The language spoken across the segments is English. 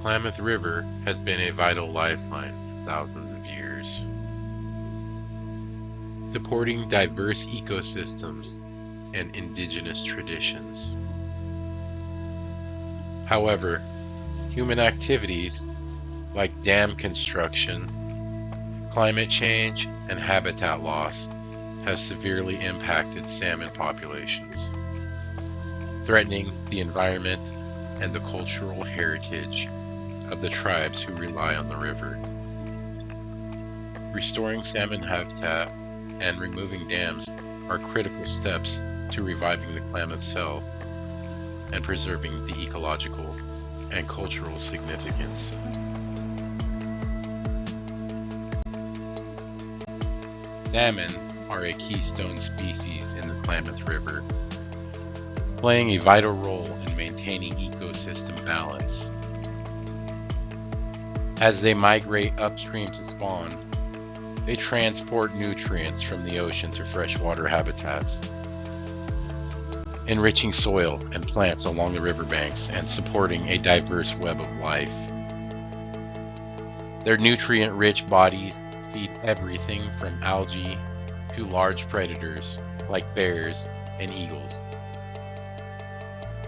Klamath River has been a vital lifeline for thousands of years, supporting diverse ecosystems and indigenous traditions. However, human activities like dam construction, climate change, and habitat loss have severely impacted salmon populations, threatening the environment and the cultural heritage of the tribes who rely on the river. Restoring salmon habitat and removing dams are critical steps to reviving the Klamath health and preserving the ecological and cultural significance. Salmon are a keystone species in the Klamath River, playing a vital role in maintaining ecosystem balance. As they migrate upstream to spawn, they transport nutrients from the ocean to freshwater habitats, enriching soil and plants along the riverbanks and supporting a diverse web of life. Their nutrient-rich bodies feed everything from algae to large predators like bears and eagles,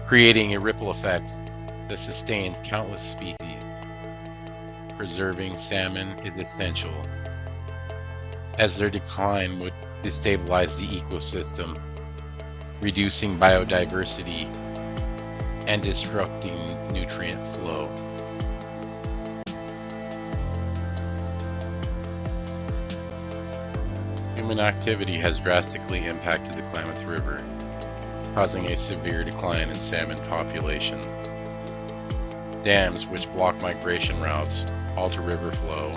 creating a ripple effect that sustains countless species. Preserving salmon is essential, as their decline would destabilize the ecosystem, reducing biodiversity and disrupting nutrient flow. Human activity has drastically impacted the Klamath River, causing a severe decline in salmon population. Dams, which block migration routes, alter river flow,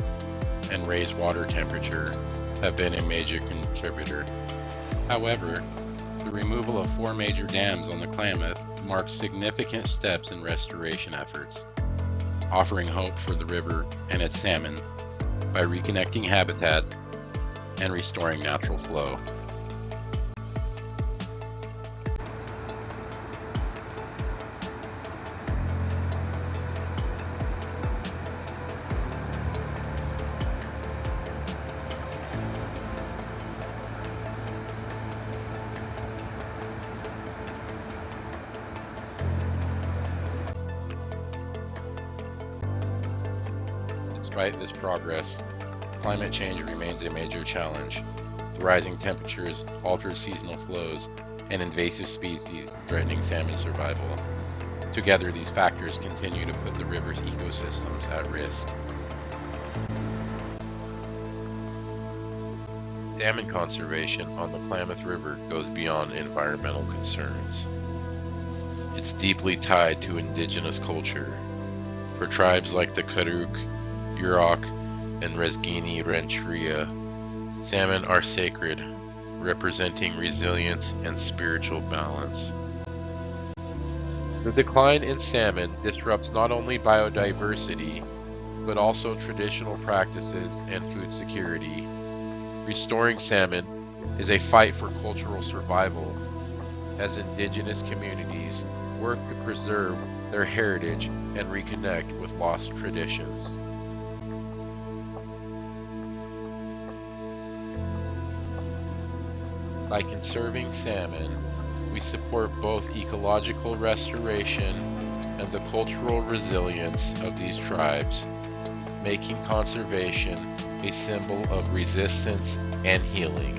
and raise water temperature, have been a major contributor. However, the removal of 4 major dams on the Klamath marks significant steps in restoration efforts, offering hope for the river and its salmon by reconnecting habitats and restoring natural flow. Despite this progress, climate change remains a major challenge. The rising temperatures, altered seasonal flows, and invasive species threatening salmon survival. Together, these factors continue to put the river's ecosystems at risk. Salmon conservation on the Klamath River goes beyond environmental concerns. It's deeply tied to indigenous culture. For tribes like the Karuk, Yurok, and Resgini Renteria, salmon are sacred, representing resilience and spiritual balance. The decline in salmon disrupts not only biodiversity, but also traditional practices and food security. Restoring salmon is a fight for cultural survival, as indigenous communities work to preserve their heritage and reconnect with lost traditions. By conserving salmon, we support both ecological restoration and the cultural resilience of these tribes, making conservation a symbol of resistance and healing.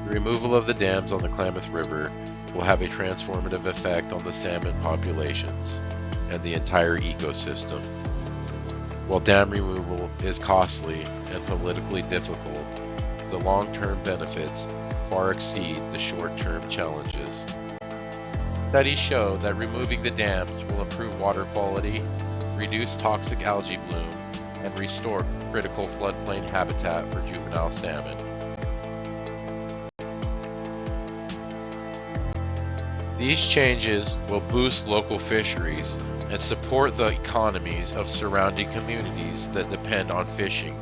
The removal of the dams on the Klamath River will have a transformative effect on the salmon populations and the entire ecosystem. While dam removal is costly and politically difficult, the long-term benefits far exceed the short-term challenges. Studies show that removing the dams will improve water quality, reduce toxic algae bloom, and restore critical floodplain habitat for juvenile salmon. These changes will boost local fisheries and support the economies of surrounding communities that depend on fishing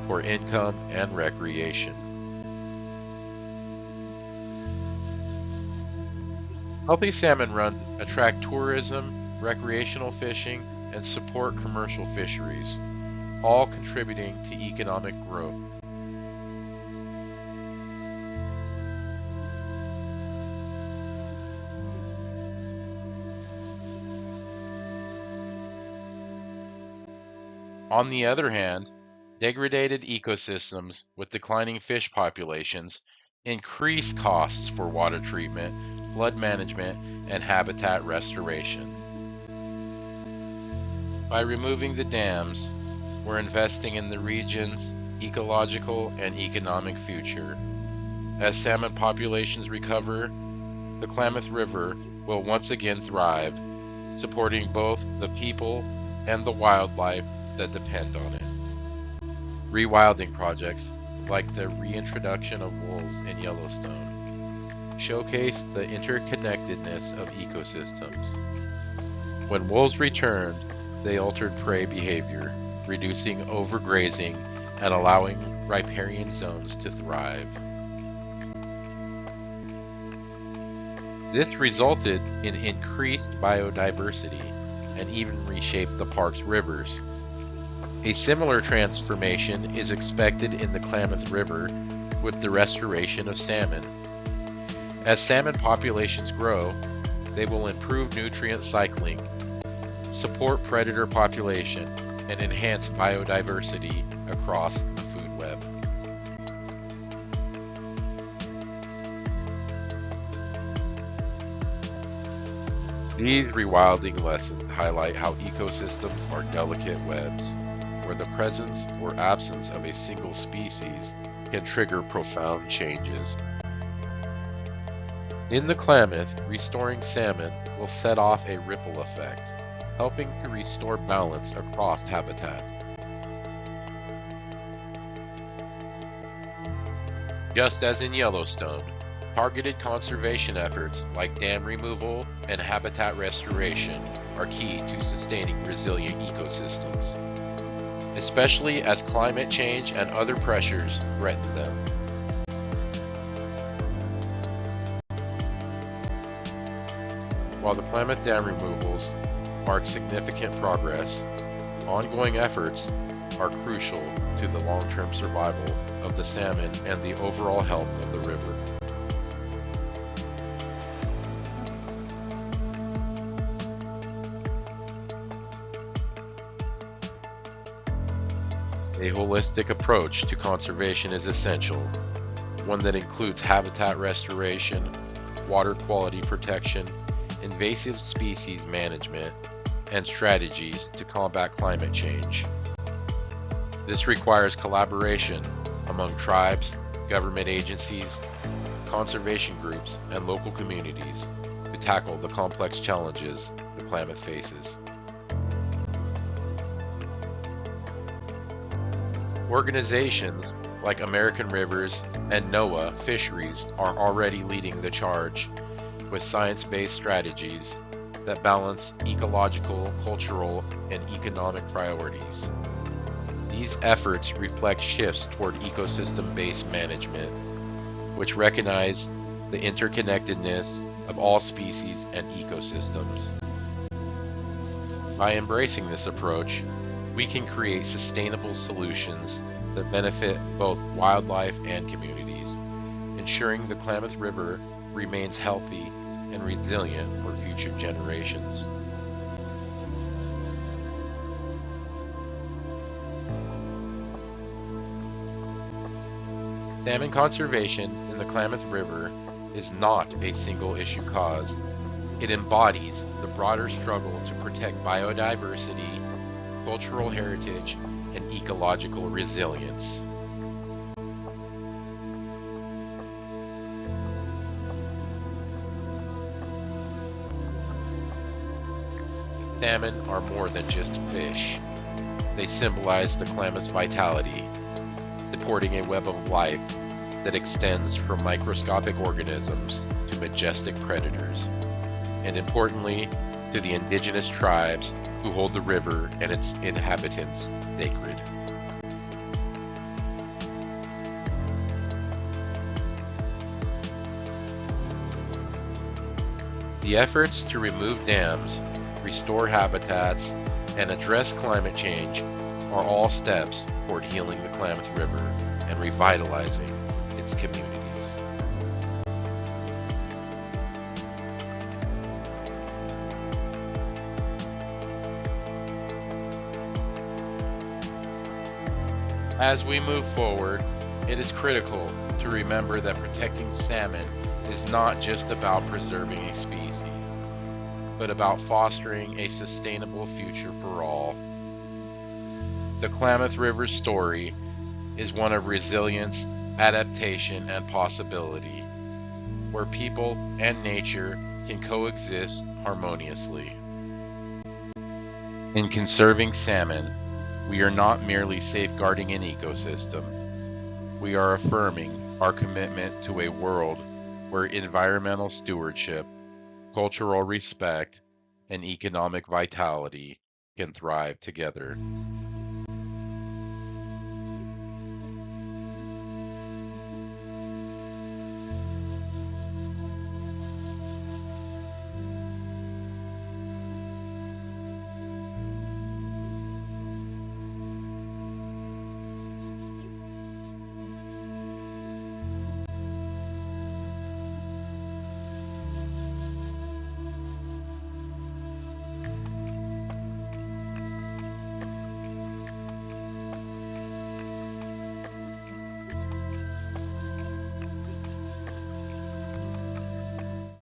for income and recreation. Healthy salmon runs attract tourism, recreational fishing, and support commercial fisheries, all contributing to economic growth. On the other hand, degraded ecosystems with declining fish populations increase costs for water treatment, flood management, and habitat restoration. By removing the dams, we're investing in the region's ecological and economic future. As salmon populations recover, the Klamath River will once again thrive, supporting both the people and the wildlife that depend on it. Rewilding projects, like the reintroduction of wolves in Yellowstone, showcase the interconnectedness of ecosystems. When wolves returned, they altered prey behavior, reducing overgrazing and allowing riparian zones to thrive. This resulted in increased biodiversity and even reshaped the park's rivers. A similar transformation is expected in the Klamath River with the restoration of salmon. As salmon populations grow, they will improve nutrient cycling, support predator population, and enhance biodiversity across the food web. These rewilding lessons highlight how ecosystems are delicate webs, where the presence or absence of a single species can trigger profound changes. In the Klamath, restoring salmon will set off a ripple effect, helping to restore balance across habitats. Just as in Yellowstone, targeted conservation efforts like dam removal and habitat restoration are key to sustaining resilient ecosystems, especially as climate change and other pressures threaten them. While the Klamath Dam removals mark significant progress, ongoing efforts are crucial to the long-term survival of the salmon and the overall health of the river. A holistic approach to conservation is essential, one that includes habitat restoration, water quality protection, invasive species management, and strategies to combat climate change. This requires collaboration among tribes, government agencies, conservation groups, and local communities to tackle the complex challenges the Klamath faces. Organizations like American Rivers and NOAA Fisheries are already leading the charge with science-based strategies that balance ecological, cultural, and economic priorities. These efforts reflect shifts toward ecosystem-based management, which recognize the interconnectedness of all species and ecosystems. By embracing this approach, we can create sustainable solutions that benefit both wildlife and communities, ensuring the Klamath River remains healthy and resilient for future generations. Salmon conservation in the Klamath River is not a single issue cause. It embodies the broader struggle to protect biodiversity, cultural heritage, and ecological resilience. Salmon are more than just fish. They symbolize the Klamath's vitality, supporting a web of life that extends from microscopic organisms to majestic predators, and importantly, to the indigenous tribes who hold the river and its inhabitants sacred. The efforts to remove dams, restore habitats, and address climate change are all steps toward healing the Klamath River and revitalizing its communities. As we move forward, it is critical to remember that protecting salmon is not just about preserving a species, but about fostering a sustainable future for all. The Klamath River story is one of resilience, adaptation, and possibility, where people and nature can coexist harmoniously. In conserving salmon, we are not merely safeguarding an ecosystem, we are affirming our commitment to a world where environmental stewardship, cultural respect, and economic vitality can thrive together.